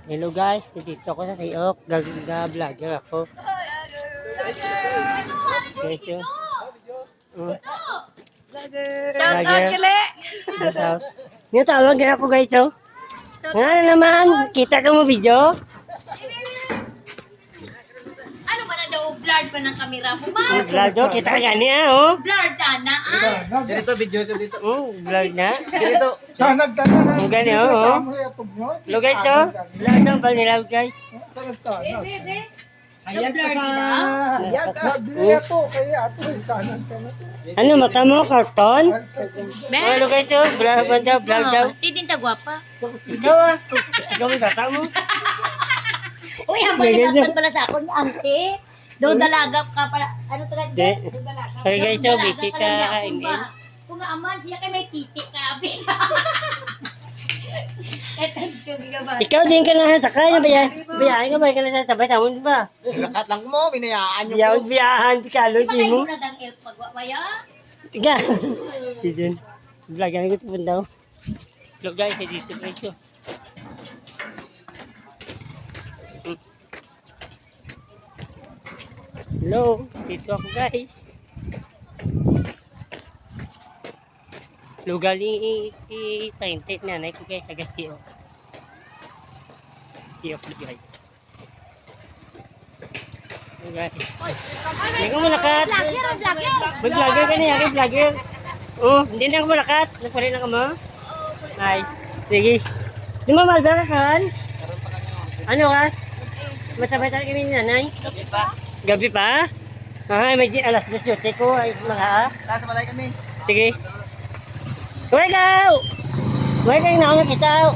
Hello guys, dito ako sa Tiok. Vlogger ako. Dito. Shout out kili. Yung tawag na ako guys. Oh. Nga naman, kita ka mo video? Ano ba na daw blurred pa ng kamera mo ba? Vlog kita ka gani oh. Blurred na Dito video ko dito. Vlog na. Dito. Sa nagdala na. Ang gani oh. Hello guys to. Vlog na ba nila guys? Ayan ka sa... Ayan ka. Dili ato. Kaya ato ay sana ka na to. Ano mata mo karton? Ben. Hello guys to. Vlog daw, vlog daw. Tidin ta gwapa. Ikaw ah. Ikaw ang tata mo. Uy, ang pagkakatag pala sa akon, ante. Do dalagap ka pala. Ano to ganyan? Di. Do dalagap. Hey guys, so Dalaga busy ka lang niya, ka. kung ba- Kung nga aman, siya kay may titi ka. Etag ka ba? Ikaw din ka na sakay na bayan. Bayan ka ba? Ka na sabay tawon ba? Lakat lang mo, binayaan nyo Yaw po. biyahan ti kalo Di ba di kayo mo. muna dang elf pagwapaya? Tiga. Dito. Vlog ang gusto mo daw. Look guys, dito dito. Hello, dito ako guys. Lugar ni painted na ko guys sa Gasio. Tiok guys. Hello guys. Hindi ko malakat. Vlogger, vlogger. Mag-vlogger ka niya, kay vlogger. Oh, hindi na ako malakat. Nagpalin na ka mo. Ay, sige. Di mo malbar kan? Ano ka? Masabay tayo kami ni nanay. Gabi pa? Ay, may alas 12 ko. Ay, mga Nasa balay kami. sige. Huwag ikaw! Huwag kang nauna kita.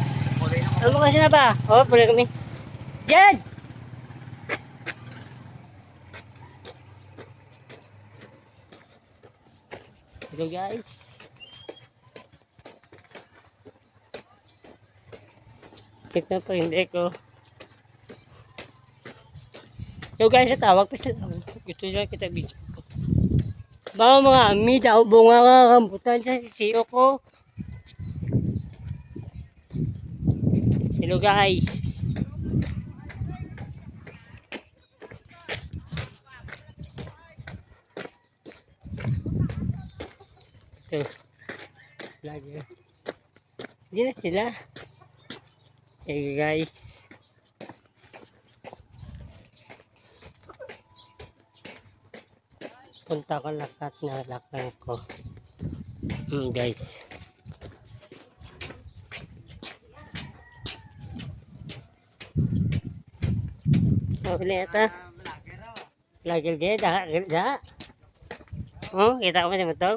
Ano mo kasi na ba? Oh, pula kami. Diyan! Hello guys. Kita pa hindi ko. So guys, tawag pa siya. Ito lang kita video ko. Baka mga ami daw bunga ka rambutan sa sisiyo ko. Hello guys. Ito. Lagi. Hindi na sila. Hey guys. Punta ko lakat na lakang ko. Guys. Oh, lihat lagi dia dah kerja. Oh, kita apa sih betul?